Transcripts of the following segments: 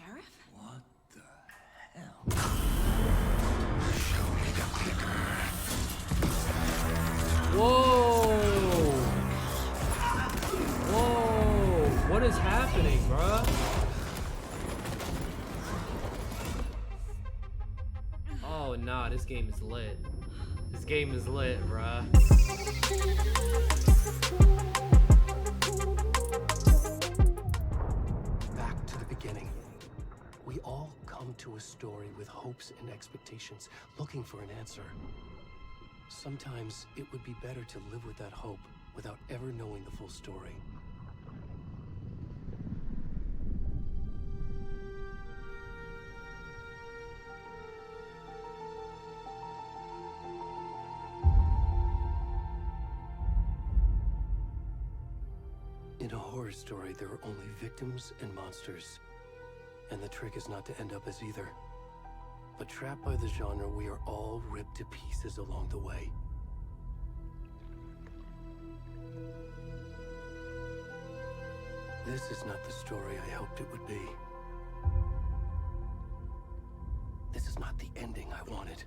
Sheriff? What the hell? Show me the clicker. Whoa! Whoa! What is happening, bruh? Oh nah, this game is lit. This game is lit, bruh. Back to the beginning. We all come to a story with hopes and expectations, looking for an answer. Sometimes it would be better to live with that hope without ever knowing the full story. In a horror story, there are only victims and monsters. And the trick is not to end up as either. But trapped by the genre, we are all ripped to pieces along the way. This is not the story I hoped it would be. This is not the ending I wanted.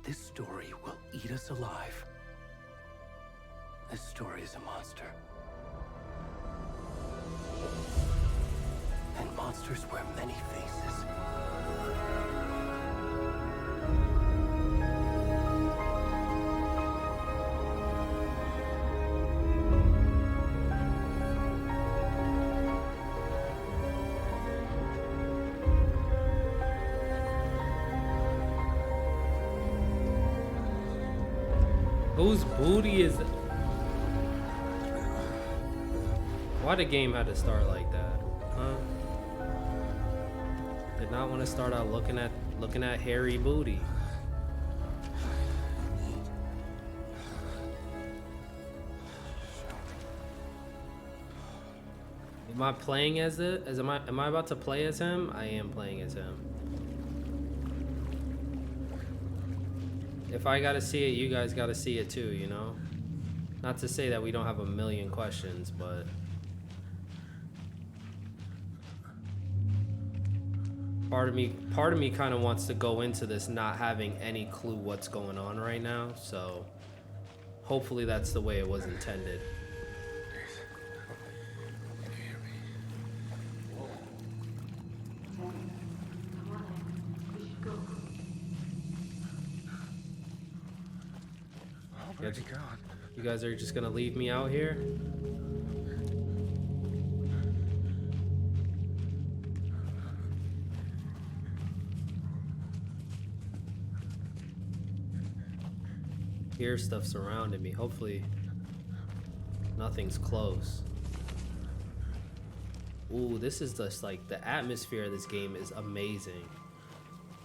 This story will eat us alive. This story is a monster. And monsters wear many faces. Whose booty is it? Why the game had to start like that? Huh? Did not want to start out looking at hairy booty. Am I playing as it? Am I about to play as him? I am playing as him. If I gotta see it, you guys gotta see it too, you know? Not to say that we don't have a million questions, but part of me kind of wants to go into this not having any clue what's going on right now, so hopefully that's the way it was intended. You guys are just gonna leave me out here? Hear stuff surrounding me. Hopefully nothing's close. Ooh, this is just like the atmosphere of this game is amazing.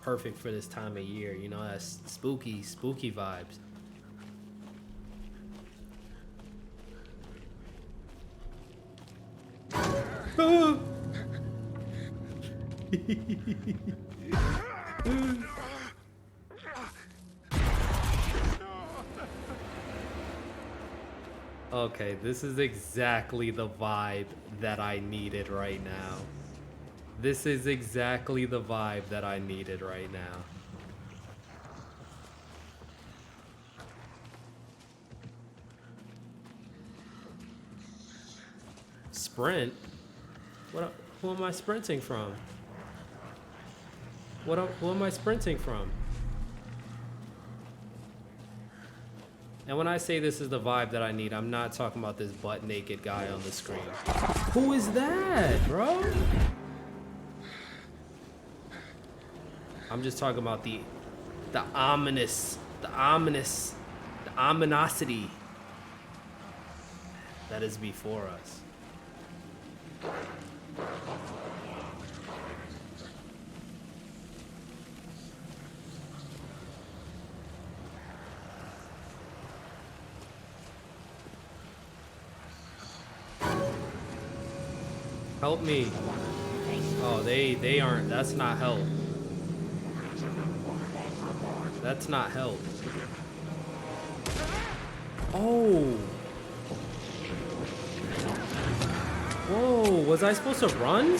Perfect for this time of year, you know, that's spooky vibes. Okay, this is exactly the vibe that I needed right now. This is exactly the vibe that I needed right now. Sprint? Who am I sprinting from? Who am I sprinting from? And when I say this is the vibe that I need, I'm not talking about this butt naked guy on the screen. Who is that, bro? I'm just talking about the ominosity that is before us. Help me. Oh, they aren't. That's not help. That's not help. Oh. Whoa, was I supposed to run?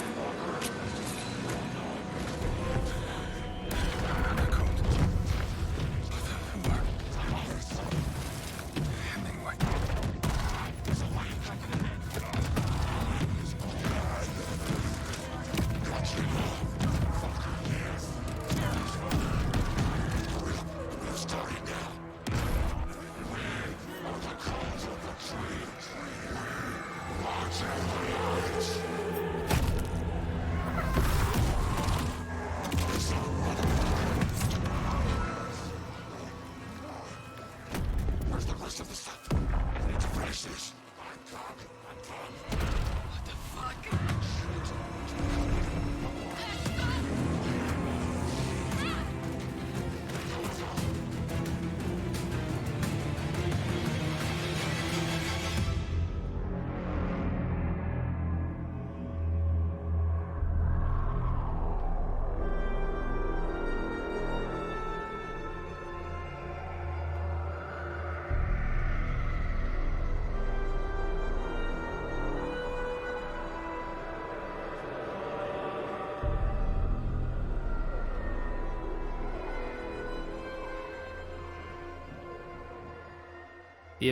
The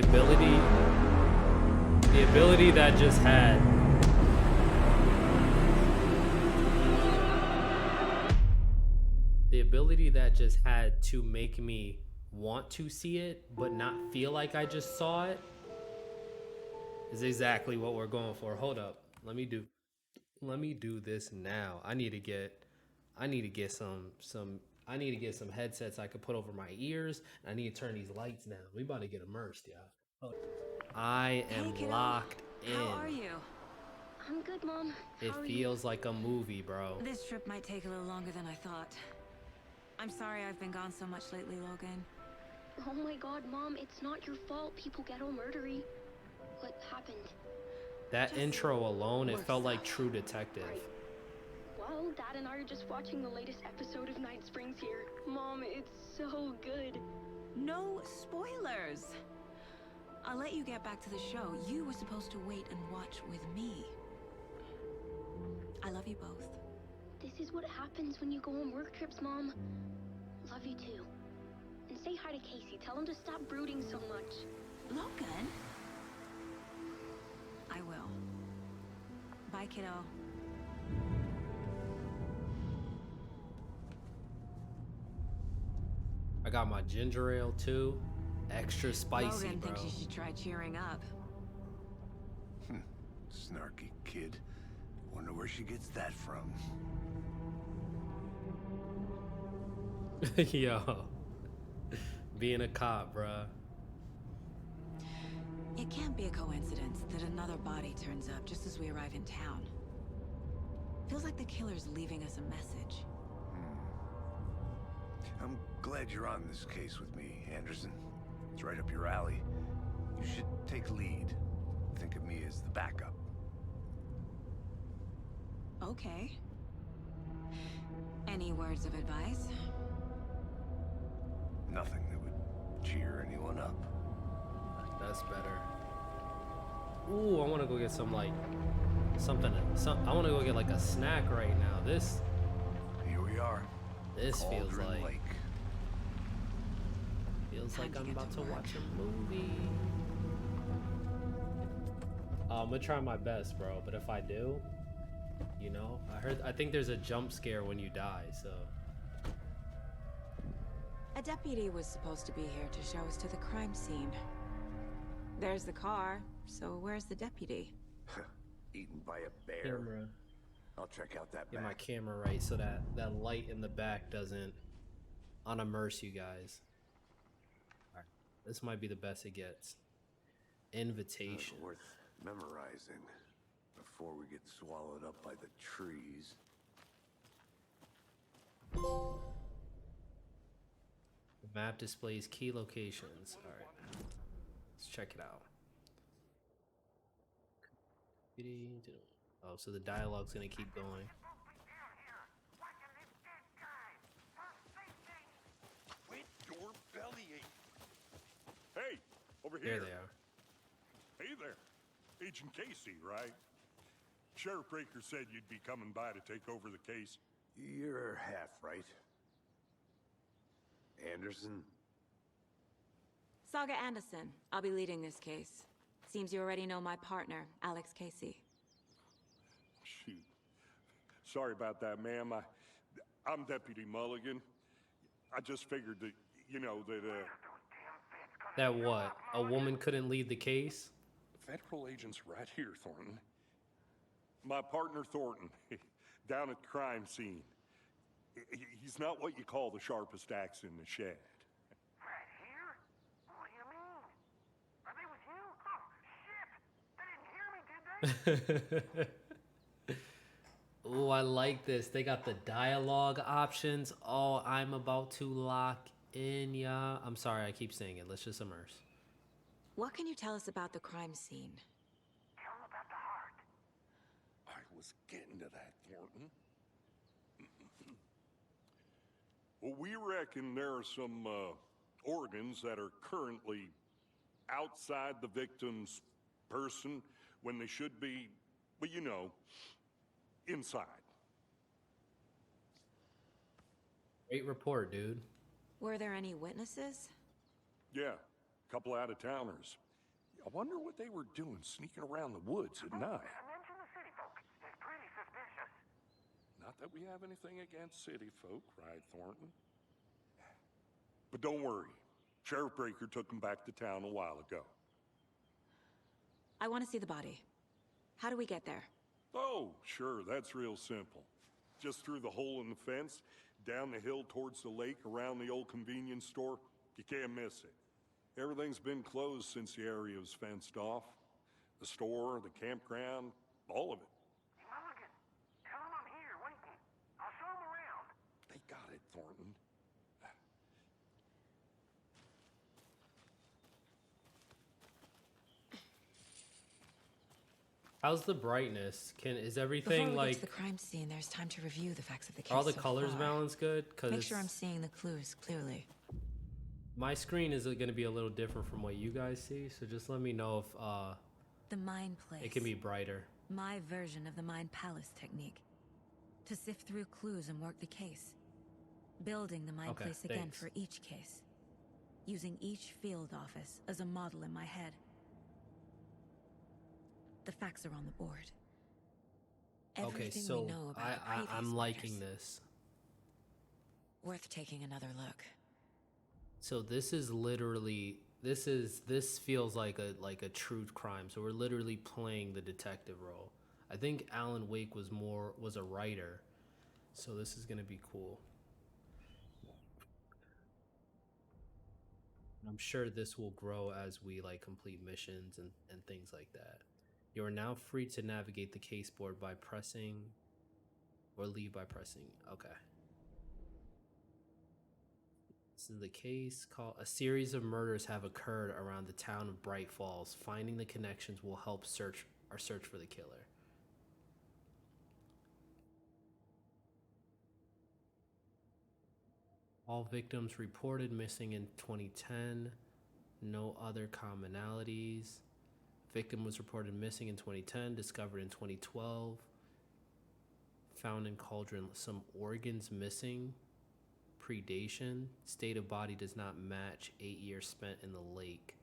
ability that just had to make me want to see it but not feel like I just saw it is exactly what we're going for. Hold up. Let me do this now. I need to get some headsets I could put over my ears. I need to turn these lights down. We about to get immersed, y'all. I am Hey, kiddo. locked in. How are you? I'm good, Mom. It How are feels like a movie, bro. This trip might take a little longer than I thought. I'm sorry I've been gone so much lately, Logan. you? Oh my God, Mom, it's not your fault. People get all murdery. What happened? That Just intro alone, it work felt like stuff. True Detective. Right. Well, Dad and I are just watching the latest episode of Night Springs here. Mom, it's so good. No spoilers. I'll let you get back to the show. You were supposed to wait and watch with me. I love you both. This is what happens when you go on work trips, Mom. Love you too. And say hi to Casey. Tell him to stop brooding so much. Logan? I will. Bye, kiddo. I got my ginger ale too. Extra spicy, Logan bro. thinks you should try cheering up. Snarky kid. Wonder where she gets that from. Yo. Being a cop, bruh. It can't be a coincidence that another body turns up just as we arrive in town. Feels like the killer's leaving us a message. I'm glad you're on this case with me, Anderson. It's right up your alley. You should take lead. Think of me as the backup. Okay. Any words of advice? Nothing that would cheer anyone up. That's better. Ooh, I want to go get some like I want to go get like a snack right now. This Here we are. feels Cauldron like Lake. Time to I'm get about to to work. watch a movie. I'm gonna try my best, bro. But if I do, you know, I think there's a jump scare when you die. So A deputy was supposed to be here to show us to the crime scene. There's the car, so where's the deputy? Eaten by a bear. camera, I'll check out that get my back. camera right so that light in the back doesn't unimmerse you guys. All right, this might be the best it gets. Invitation. Worth memorizing before we get swallowed up by the trees. The map displays key locations. All right, let's check it out. Oh, so the dialogue's gonna keep going. Quit your bellyache. Hey, over There here. they are. Hey there. Agent Casey, right? Sheriff Breaker said you'd be coming by to take over the case. You're half right. Anderson? Saga Anderson. I'll be leading this case. Seems you already know my partner, Alex Casey. Shoot. Sorry about that, ma'am. I'm Deputy Mulligan. I just figured that, you know, That what? A woman couldn't lead the case? federal agent's right here, Thornton. My partner, Thornton, down at the crime scene. He's not what you call the sharpest axe in the shed. Right here? What do you mean? Are they with you? Oh, shit! They didn't hear me, did they? Oh, I like this. They got the dialogue options. Oh, I'm about to lock in, yeah. I'm sorry, I keep saying it. Let's just immerse. What can you tell us about the crime scene? Tell them about the heart. I was getting to that, Thornton. Well, we reckon there are some organs that are currently outside the victim's person when they should be, well, you know, inside. Great report, dude. Were there any witnesses? Yeah, Couple out-of-towners. I wonder what they were doing sneaking around the woods at night. Mention the city folk. It's pretty suspicious. Not that we have anything against city folk, right, Thornton? But don't worry. Sheriff Breaker took them back to town a while ago. I want to see the body. How do we get there? Oh, sure, that's real simple. Just through the hole in the fence, down the hill towards the lake, around the old convenience store. You can't miss it. Everything's been closed since the area was fenced off. The store, the campground, all of it. Mulligan, tell him I'm here waiting. I'll show him around. They got it, Thornton. How's the brightness? Is Before everything we like get to the crime scene, there's time to review the facts of the case. are all the so colors far. balanced good? Make Because sure I'm seeing the clues clearly. my screen is going to be a little different from what you guys see, so just let me know if The Mind Place. it can be brighter. My version of the Mind Palace technique. To sift through clues and work the case. Building the Mind Okay, Place again thanks. for each case. Using each field office as a model in my head. The facts are on the board. Okay, Everything so we know about previous I'm liking murders. this. Worth taking another look. So this is literally this feels like a true crime. So we're literally playing the detective role. I think Alan Wake was a writer. So this is going to be cool. I'm sure this will grow as we like complete missions and things like that. You are now free to navigate the case board by pressing or leave by pressing. Okay. This is the case called A Series of Murders Have Occurred Around the Town of Bright Falls. Finding the connections will help search for the killer. All victims reported missing in 2010. No other commonalities. Victim was reported missing in 2010, discovered in 2012. Found in cauldron. Some organs missing. Predation. State of body does not match 8 years spent in the lake.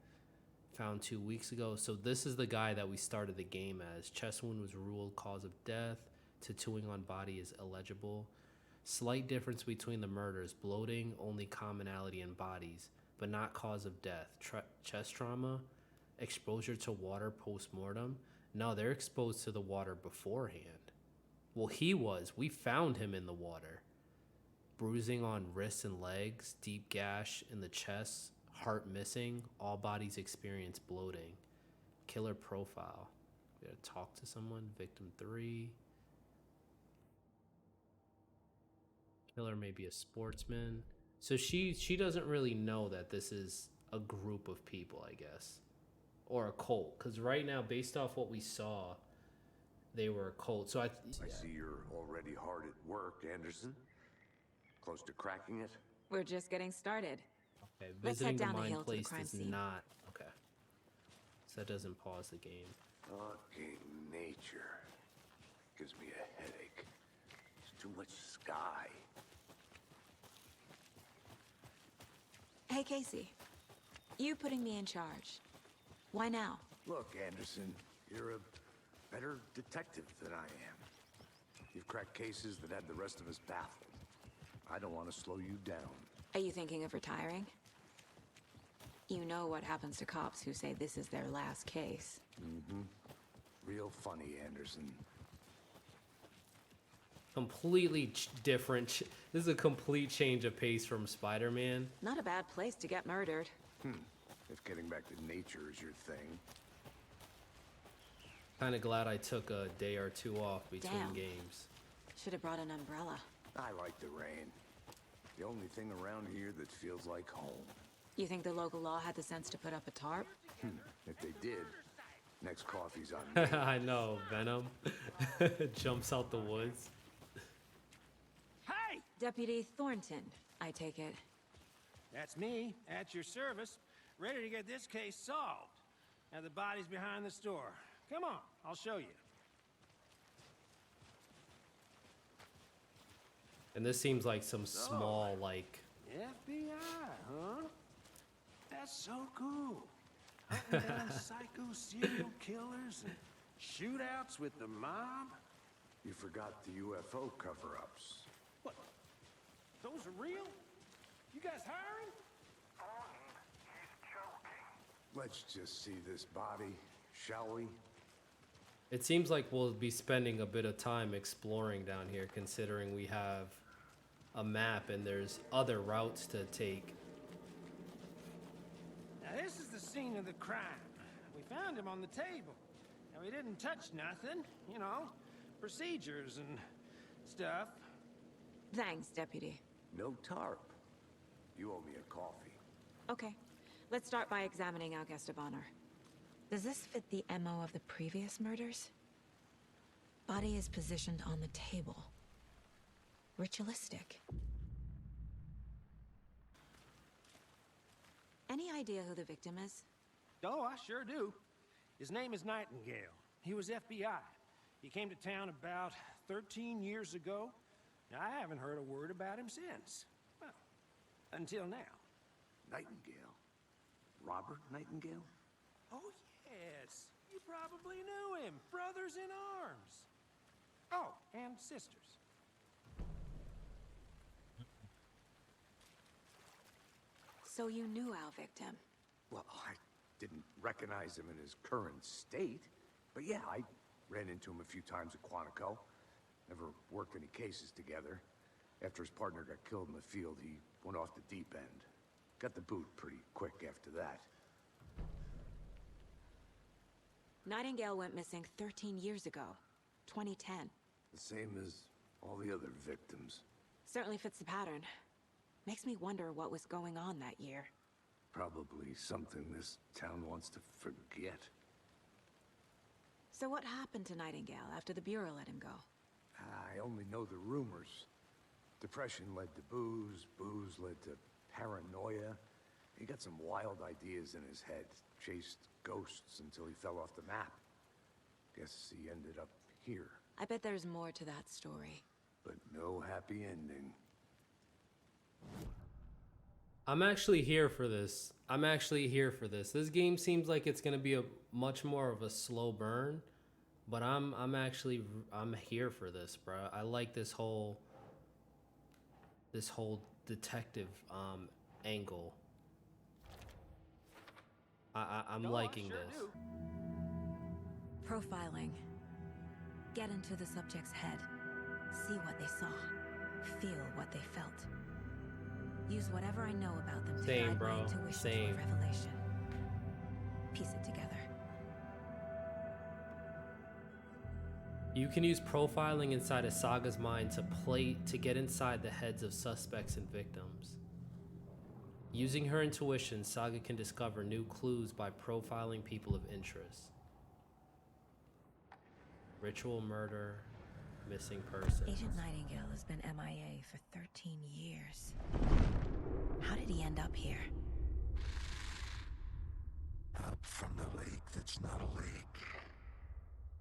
Found 2 weeks ago. So this is the guy that we started the game as. Chest wound was ruled cause of death. Tattooing on body is illegible. Slight difference between the murders. Bloating, only commonality in bodies, but not cause of death. Chest trauma, exposure to water post-mortem. No, they're exposed to the water beforehand. Well, he was. We found him in the water. Bruising on wrists and legs, deep gash in the chest, heart missing. All bodies experience bloating. Killer profile. We gotta talk to someone. Victim 3. Killer may be a sportsman. So she doesn't really know that this is a group of people, I guess. Or a cult. Because right now, based off what we saw, they were a cult. So I see you're already hard at work, Anderson. Close to cracking it? We're just getting started. Okay, Let's visiting head the down the mind hill to the place crime does scene. not. Okay. So that doesn't pause the game. Fucking nature. Gives me a headache. There's too much sky. Hey, Casey. You putting me in charge. Why now? Look, Anderson, you're a better detective than I am. You've cracked cases that had the rest of us baffled. I don't want to slow you down. Are you thinking of retiring? You know what happens to cops who say this is their last case. Real funny, Anderson. Completely different. This is a complete change of pace from Spider-Man. Not a bad place to get murdered. If getting back to nature is your thing. Kind of glad I took a day or two off between Damn. games. Should have brought an umbrella. I like the rain. The only thing around here that feels like home. You think the local law had the sense to put up a tarp? If they did, next coffee's on me. I know, Venom jumps out the woods. Hey! Deputy Thornton, I take it. That's me, at your service, ready to get this case solved. Now the body's behind the store. Come on, I'll show you. And this seems like some small, like, FBI, huh? That's so cool. Hunting down psycho serial killers and shootouts with the mob. You forgot the UFO cover-ups. What? Those are real? You guys hiring? He's joking. Let's just see this body, shall we? It seems like we'll be spending a bit of time exploring down here, considering we have a map and there's other routes to take. Now this is the scene of the crime. We found him on the table. Now we didn't touch nothing, you know, procedures and stuff. Thanks, Deputy. No tarp. You owe me a coffee. Okay, let's start by examining our guest of honor. Does this fit the MO of the previous murders? Body is positioned on the table. Ritualistic. Any idea who the victim is? Oh, I sure do. His name is Nightingale. He was FBI. He came to town about 13 years ago. Now, I haven't heard a word about him since. Well, until now. Nightingale? Robert Nightingale? Oh, yes. You probably knew him. Brothers in arms. Oh, and sisters. So you knew our victim? Well, I didn't recognize him in his current state. But yeah, I ran into him a few times at Quantico. Never worked any cases together. After his partner got killed in the field, he went off the deep end. Got the boot pretty quick after that. Nightingale went missing 13 years ago, 2010. The same as all the other victims. Certainly fits the pattern. Makes me wonder what was going on that year. Probably something this town wants to forget. So what happened to Nightingale after the Bureau let him go? I only know the rumors. Depression led to booze, booze led to paranoia. He got some wild ideas in his head, chased ghosts until he fell off the map. Guess he ended up here. I bet there's more to that story. But no happy ending. I'm actually here for this. This game seems like it's gonna be a much more of a slow burn, but I'm here for this, bro. I like this whole detective angle. I'm liking this. Profiling. Get into the subject's head. See what they saw. Feel what they felt. Use whatever I know about them to guide my intuition to a revelation. Piece it together. You can use profiling inside a Saga's mind to get inside the heads of suspects and victims. Using her intuition, Saga can discover new clues by profiling people of interest. Ritual murder, missing persons. Agent Nightingale has been MIA for 13 years. How did he end up here? Up from the lake that's not a lake.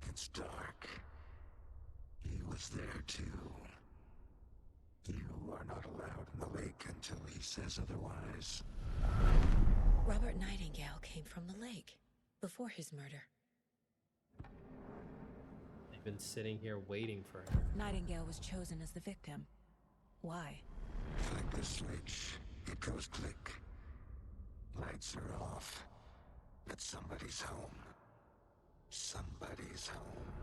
It's dark. He was there too. You are not allowed in the lake until he says otherwise. Robert Nightingale came from the lake before his murder. They've been sitting here waiting for her. Nightingale was chosen as the victim. Why? Flick the switch. It goes click. Lights are off. But somebody's home. Somebody's home.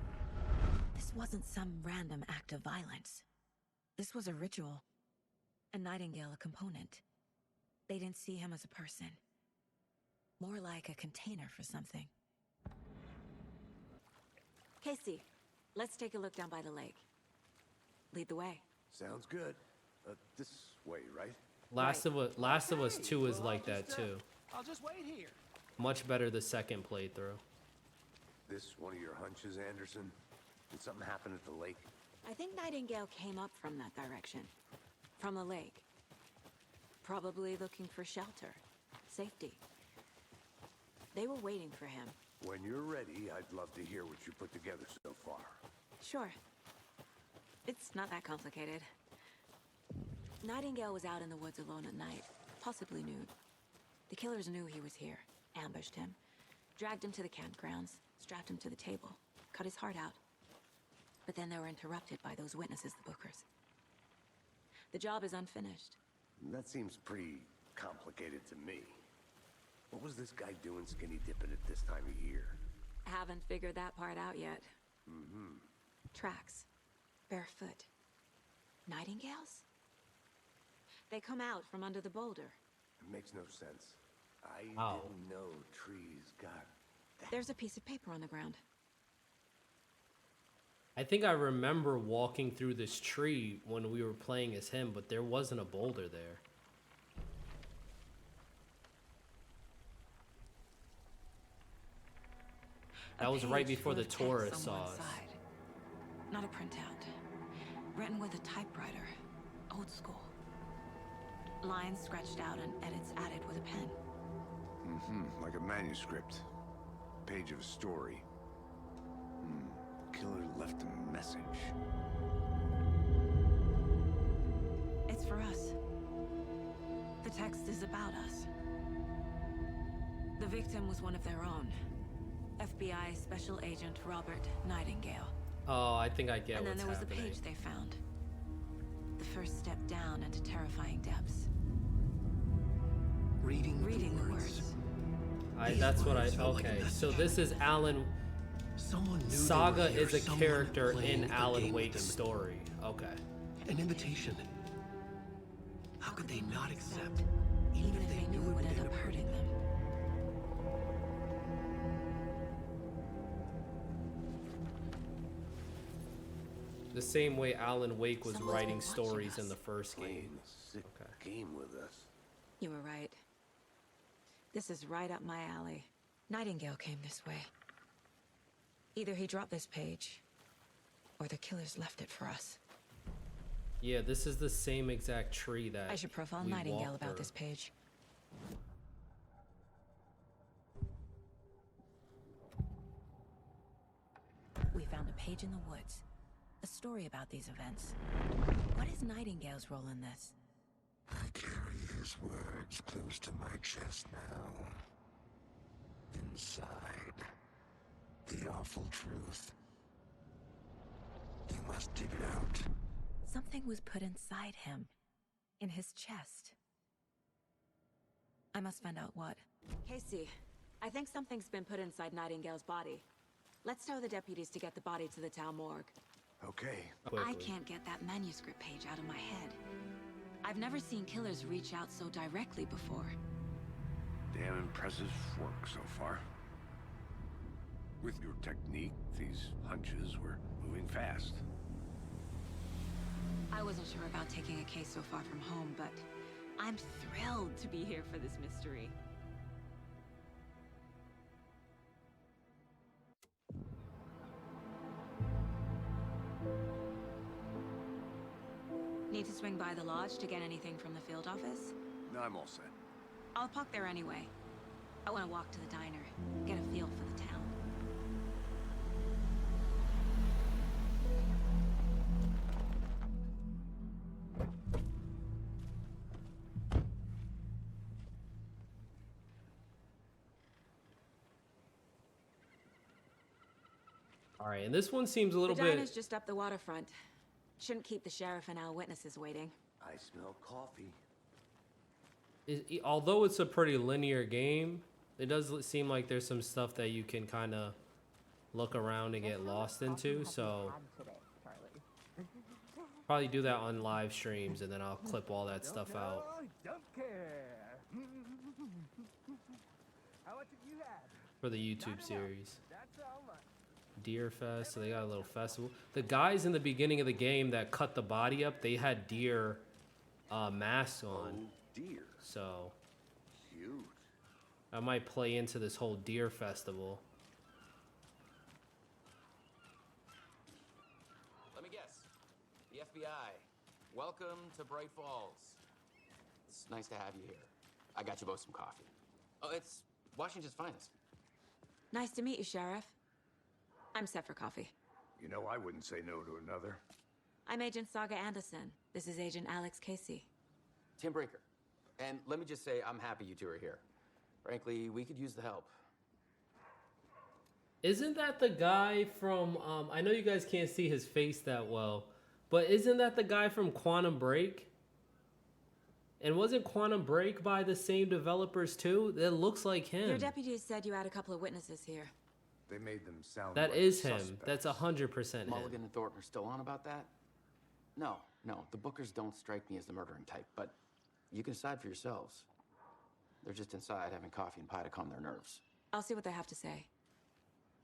This wasn't some random act of violence. This was a ritual. And Nightingale a component. They didn't see him as a person. More like a container for something. Casey, let's take a look down by the lake. Lead the way. Sounds good. This way, right? Last of Us 2 is like that too. I'll just wait here. Much better the second playthrough. This one of your hunches, Anderson? Did something happen at the lake? I think Nightingale came up from that direction. From the lake. Probably looking for shelter. Safety. They were waiting for him. When you're ready, I'd love to hear what you put together so far. Sure. It's not that complicated. Nightingale was out in the woods alone at night, possibly nude. The killers knew he was here, ambushed him, dragged him to the campgrounds, strapped him to the table, cut his heart out. But then they were interrupted by those witnesses, the Bookers. The job is unfinished. That seems pretty complicated to me. What was this guy doing skinny dipping at this time of year? Haven't figured that part out yet. Mm-hmm. Tracks. Barefoot. Nightingales? They come out from under the boulder. It makes no sense. I didn't know trees got that. There's a piece of paper on the ground. I think I remember walking through this tree when we were playing as him, but there wasn't a boulder there. That was right before the tourists saw us. Not a printout. Written with a typewriter. Old school. Lines scratched out and edits added with a pen. Mm-hmm. Like a manuscript. Page of a story. Killer left a message. It's for us. The text is about us. The victim was one of their own. FBI Special Agent Robert Nightingale. Oh, I think I get what's happening. And then there was the page they found. The first step down into terrifying depths. Reading the words. That's what I... Okay, so this is Alan... Someone knew Saga is a character in Alan Wake's story. Okay. An invitation. How could they not accept, even if they knew it would end up hurting them? The same way Alan Wake was writing stories in the first game. Playing a sick game with us. You were right. This is right up my alley. Nightingale came this way. Either he dropped this page, or the killers left it for us. Yeah, this is the same exact tree that I should profile Nightingale about this page. We found a page in the woods. A story about these events. What is Nightingale's role in this? I carry his words close to my chest now. Inside, the awful truth. You must dig it out. Something was put inside him. In his chest. I must find out what. Casey, I think something's been put inside Nightingale's body. Let's tell the deputies to get the body to the town morgue. Okay. I can't get that manuscript page out of my head. I've never seen killers reach out so directly before. Damn impressive work so far. With your technique, these hunches were moving fast. I wasn't sure about taking a case so far from home, but I'm thrilled to be here for this mystery. Need to swing by the lodge to get anything from the field office? No, I'm all set. I'll park there anyway. I want to walk to the diner, get a feel for the town. All right, and this one seems a little The bit... diner's just up the waterfront. Shouldn't keep the sheriff and our witnesses waiting. I smell coffee. Although it's a pretty linear game, it does seem like there's some stuff that you can kind of look around and get lost into, so probably do that on live streams, and then I'll clip all that stuff out. Don't care. How much have you had? For the YouTube series. That's all much. Deer Fest, so they got a little festival. The guys in the beginning of the game that cut the body up, they had deer masks on. Oh, deer. So Cute. I might play into this whole deer festival. Let me guess. The FBI. Welcome to Bright Falls. It's nice to have you here. I got you both some coffee. Oh, it's Washington's finest. Nice to meet you, Sheriff. I'm set for coffee. You know, I wouldn't say no to another. I'm Agent Saga Anderson. This is Agent Alex Casey. Tim Breaker. And let me just say, I'm happy you two are here. Frankly, we could use the help. Isn't that the guy from, I know you guys can't see his face that well, but isn't that the guy from Quantum Break? And wasn't Quantum Break by the same developers too? That looks like him. Your deputies said you had a couple of witnesses here. They made them sound That like is him. suspects. That's 100% him. Mulligan and Thornton are still on about that? No, the Bookers don't strike me as the murdering type, but you can decide for yourselves. They're just inside having coffee and pie to calm their nerves. I'll see what they have to say.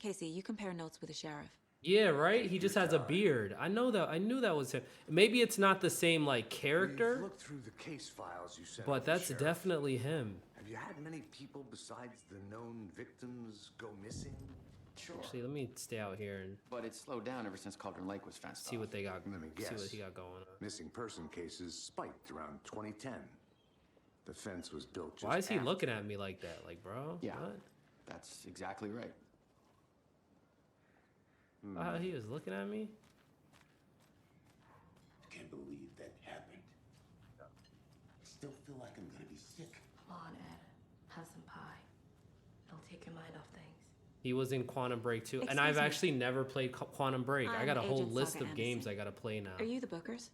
Casey, you compare notes with the sheriff. Yeah, right? He just has a beard. I know that. I knew that was him. Maybe it's not the same, like, character. We've looked through the case files you sent. But that's definitely him. Have you had many people besides the known victims go missing? Sure. Actually, let me stay out here and But it's slowed down ever since Cauldron Lake was fenced see off. what they got. Let me See what guess. he got going on. Missing person cases spiked around 2010. The fence was built just Why is he after. looking at me like that? Like, bro? Yeah. What? That's exactly right. He was looking at me? Can't believe that happened. I still feel like I'm gonna be sick. Come on, Ed. Have some pie. It'll take your mind off things. He was in Quantum Break too. And Excuse I've me. actually never played Quantum Break. I I'm got a whole Agent list Saga of games Anderson. I gotta play now. Are you the Bookers?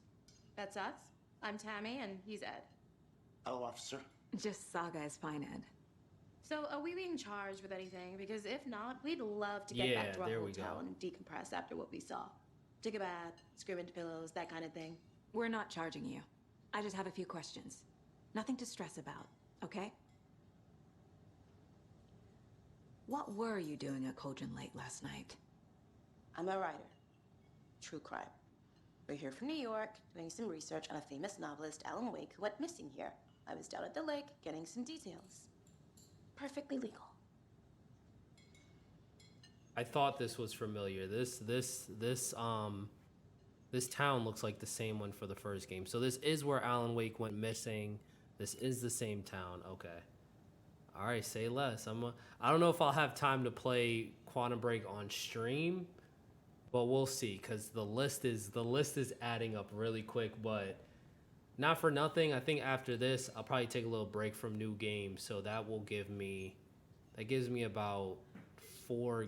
That's us. I'm Tammy, and he's Ed. Hello, officer. Just Saga is fine, Ed. So, are we being charged with anything? Because if not, we'd love to get Yeah, back to our there we hotel go. and decompress after what we saw. Take a bath, scream into pillows, that kind of thing. We're not charging you. I just have a few questions. Nothing to stress about, okay? What were you doing at Cauldron Lake last night? I'm a writer. True crime. We're here from New York, doing some research on a famous novelist, Alan Wake, who went missing here. I was down at the lake, getting some details. Perfectly legal. I thought this was familiar. This town looks like the same one for the first game. So this is where Alan Wake went missing. This is the same town. Okay. All right, say less. I don't know if I'll have time to play Quantum Break on stream, but we'll see cuz the list is adding up really quick, but not for nothing. I think after this, I'll probably take a little break from new games, so that gives me about 4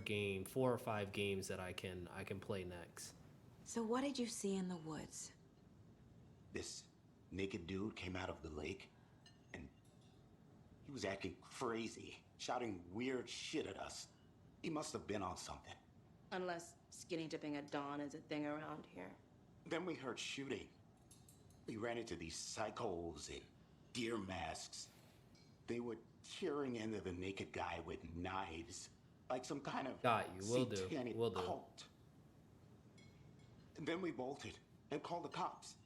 or 5 games that I can play next. So what did you see in the woods? This naked dude came out of the lake, and he was acting crazy, shouting weird shit at us. He must have been on something. Unless skinny dipping at dawn is a thing around here. Then we heard shooting. We ran into these psychos in deer masks. They were tearing into the naked guy with knives, like some kind of Got you. Will do. satanic Will do. cult. And then we bolted and called the cops.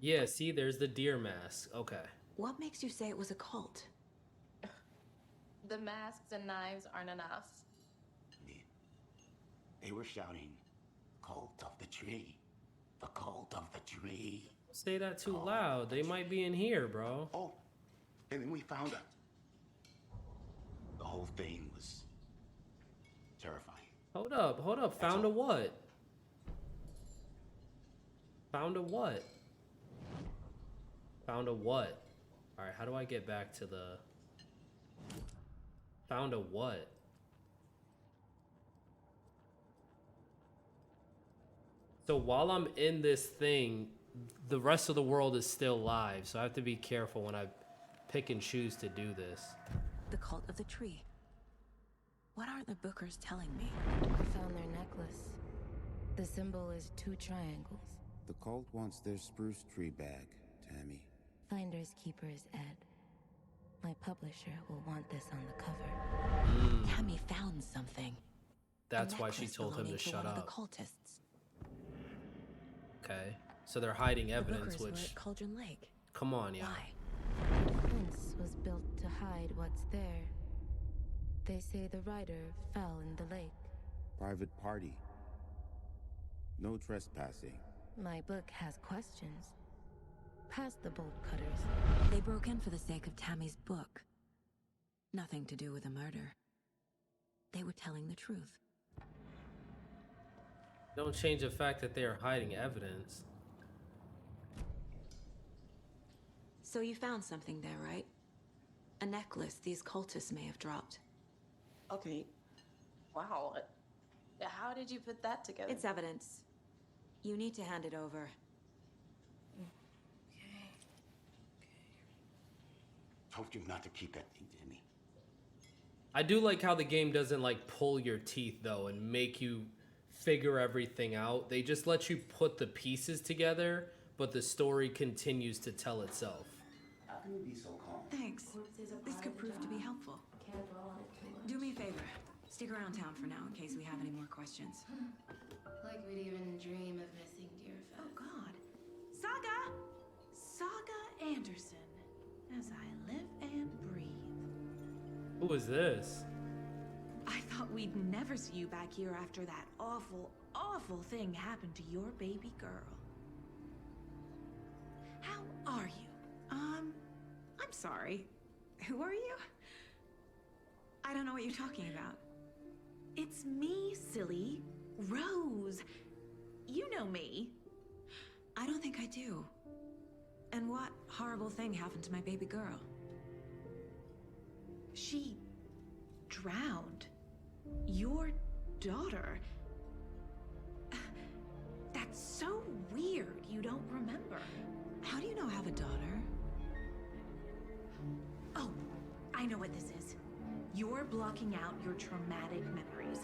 Yeah, see, there's the deer mask. Okay. What makes you say it was a cult? The masks and knives aren't enough. They were shouting, "Cult of the tree. The cult of the tree." Don't say that too loud. They might be in here, bro. Oh, and then we found out. The whole thing was terrifying. Hold up. Found a what? Found a what? Found a what? Alright, how do I get back to the... Found a what? So while I'm in this thing, the rest of the world is still live, so I have to be careful when I pick and choose to do this. The cult of the tree. What aren't the Bookers telling me? I found their necklace. The symbol is 2 triangles. The cult wants their spruce tree back, Tammy. Finders keepers, Ed. My publisher will want this on the cover. Tammy found something. That's A why she necklace told him belonging to shut one of up. the cultists. Okay. So they're hiding evidence, the Bookers were which... at Cauldron Lake. Come on, yeah. Why? The fence was built to hide what's there. They say the rider fell in the lake. Private party. No trespassing. My book has questions. Past the bolt cutters. They broke in for the sake of Tammy's book. Nothing to do with the murder. They were telling the truth. Don't change the fact that they are hiding evidence. So you found something there, right? A necklace these cultists may have dropped. Okay. Wow. How did you put that together? It's evidence. You need to hand it over. Told you not to keep that thing, Jimmy. I do like how the game doesn't like pull your teeth though and make you figure everything out. They just let you put the pieces together, but the story continues to tell itself. How can you be so calm? Thanks. This could prove to be helpful. Do me a favor. Stick around town for now in case we have any more questions. Like we'd even dream of missing Deerfest. Oh, God. Saga Anderson. As I live and breathe. Who is this? I thought we'd never see you back here after that awful, awful thing happened to your baby girl. How are you? I'm sorry. Who are you? I don't know what you're talking about. It's me, silly. Rose. You know me. I don't think I do. And what horrible thing happened to my baby girl? She drowned. Your daughter. That's so weird you don't remember. How do you know I have a daughter? Oh, I know what this is. You're blocking out your traumatic memories.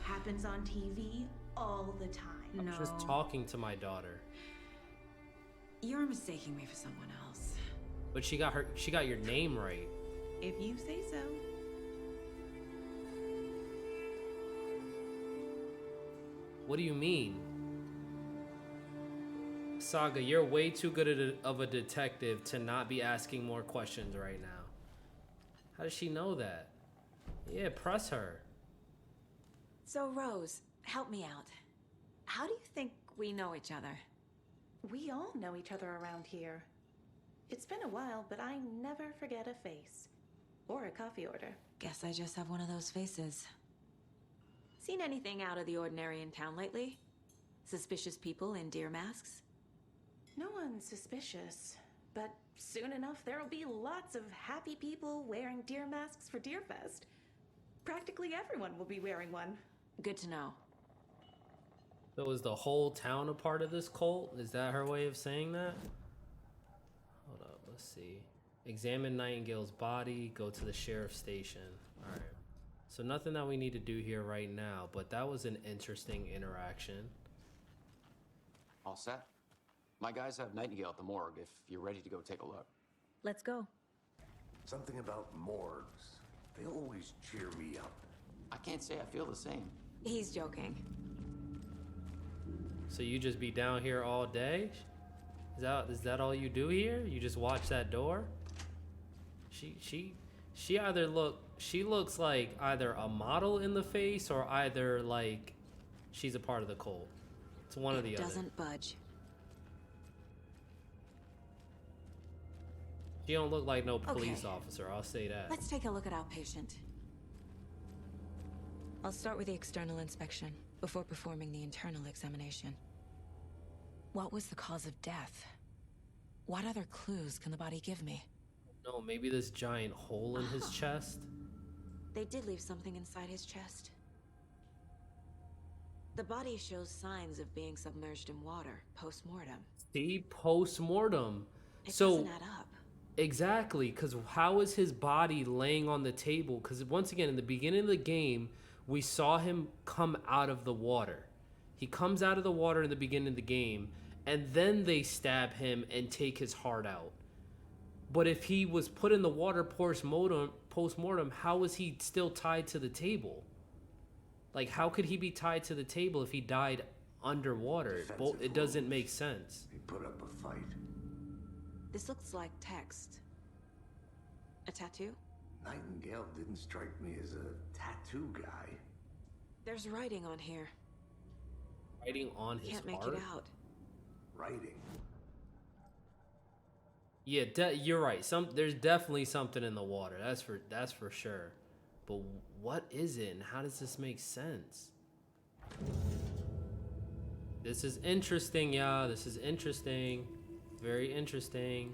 Happens on TV all the time. I'm just talking to my daughter. You're mistaking me for someone else. But she got your name right. If you say so. What do you mean? Saga, you're way too good of a detective to not be asking more questions right now. How does she know that? Yeah, press her. So, Rose, help me out. How do you think we know each other? We all know each other around here. It's been a while, but I never forget a face. Or a coffee order. Guess I just have one of those faces. Seen anything out of the ordinary in town lately? Suspicious people in deer masks? No one's suspicious. But soon enough, there'll be lots of happy people wearing deer masks for Deerfest. Practically everyone will be wearing one. Good to know. So is the whole town a part of this cult? Is that her way of saying that? Hold up, let's see. Examine Nightingale's body, go to the sheriff's station. All right. So nothing that we need to do here right now, but that was an interesting interaction. All set? My guys have Nightingale at the morgue if you're ready to go take a look. Let's go. Something about morgues. They always cheer me up. I can't say I feel the same. He's joking. So you just be down here all day? Is that all you do here? You just watch that door? She looks like either a model in the face or either like she's a part of the cult. It's one or the other. Doesn't budge. She don't look like no police officer, I'll say that. Let's take a look at our patient. I'll start with the external inspection before performing the internal examination. What was the cause of death? What other clues can the body give me? No, maybe this giant hole in his chest? They did leave something inside his chest. The body shows signs of being submerged in water post-mortem. See, post-mortem. It So doesn't add up. exactly, because how is his body laying on the table? Because once again, in the beginning of the game, we saw him come out of the water. He comes out of the water in the beginning of the game, and then they stab him and take his heart out. But if he was put in the water post-mortem, how was he still tied to the table? Like, how could he be tied to the table if he died underwater? It doesn't make sense. They put up a fight. This looks like text. A tattoo? Nightingale didn't strike me as a tattoo guy. There's writing on here. Writing on his Can't make heart? it out. Writing? Yeah, you're right. There's definitely something in the water. That's for sure. But what is it, and how does this make sense? This is interesting, y'all. This is interesting. Very interesting.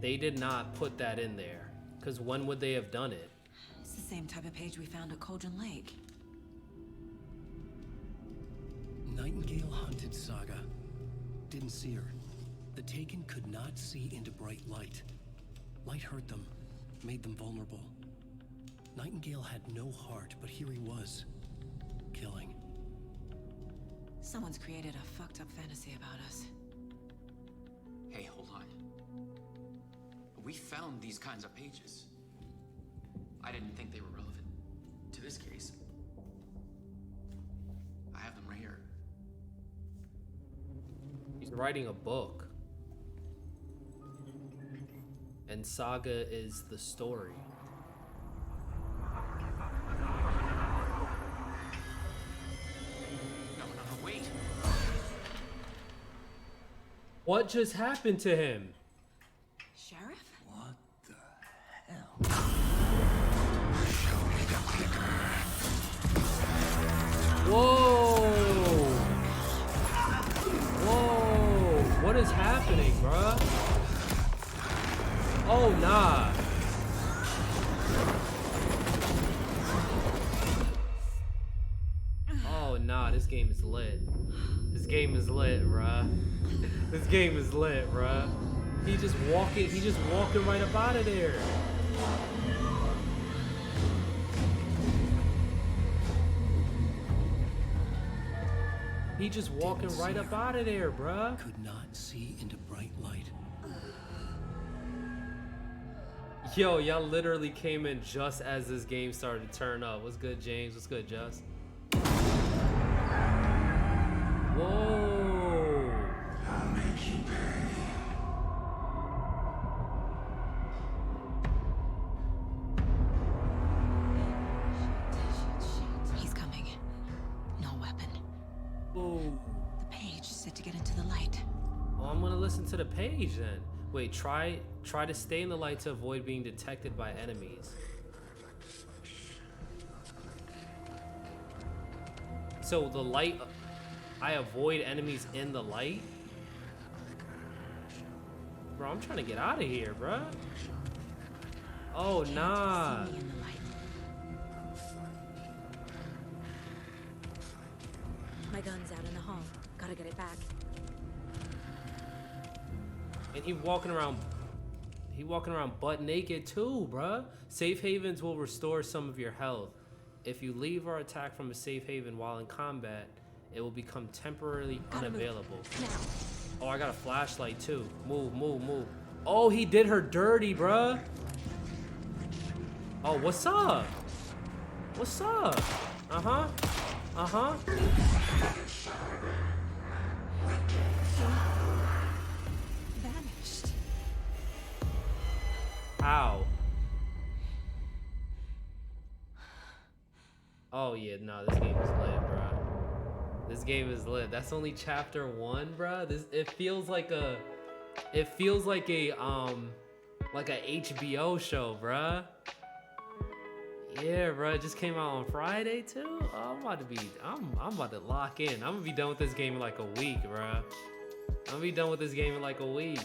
They did not put that in there. Because when would they have done it? It's the same type of page we found at Cauldron Lake. Nightingale hunted Saga. Didn't see her. The Taken could not see into bright light. Light hurt them, made them vulnerable. Nightingale had no heart, but here he was, killing. Someone's created a fucked up fantasy about us. Hey, hold on. We found these kinds of pages. I didn't think they were relevant to this case. I have them right here. He's writing a book. And Saga is the story. No, wait. What just happened to him? Sheriff? What the hell? Whoa! Whoa! What is happening, bruh? Oh, nah. Oh, nah, this game is lit. This game is lit, bruh. This game is lit, bruh. He just walking right up out of there. He just walking right up out of there, bruh. Could not see into bright light. Yo, y'all literally came in just as this game started to turn up. What's good, James? What's good, Just? Whoa. I'll make you pay. He's coming. No weapon. Whoa. The page said to get into the light. Well, I'm gonna listen to the page then. Wait, try to stay in the light to avoid being detected by enemies. So the light, I avoid enemies in the light? Bro, I'm trying to get out of here, bro. Oh, nah. My gun's out in the hall. Gotta get it back. And he walking around butt naked too, bruh. Safe havens will restore some of your health. If you leave or attack from a safe haven while in combat, it will become temporarily unavailable. Oh, I got a flashlight too. Move, move, move. Oh, he did her dirty, bruh. Oh, what's up? What's up? Uh-huh. Uh-huh. Vanished. How? Oh yeah, no, this game is lit, bro. This game is lit. That's only chapter 1, bro. It feels like a HBO show, bro. Yeah, bro. It just came out on Friday too. Oh, I'm about to lock in. I'm gonna be done with this game in like a week, bro. I'm gonna be done with this game in like a week.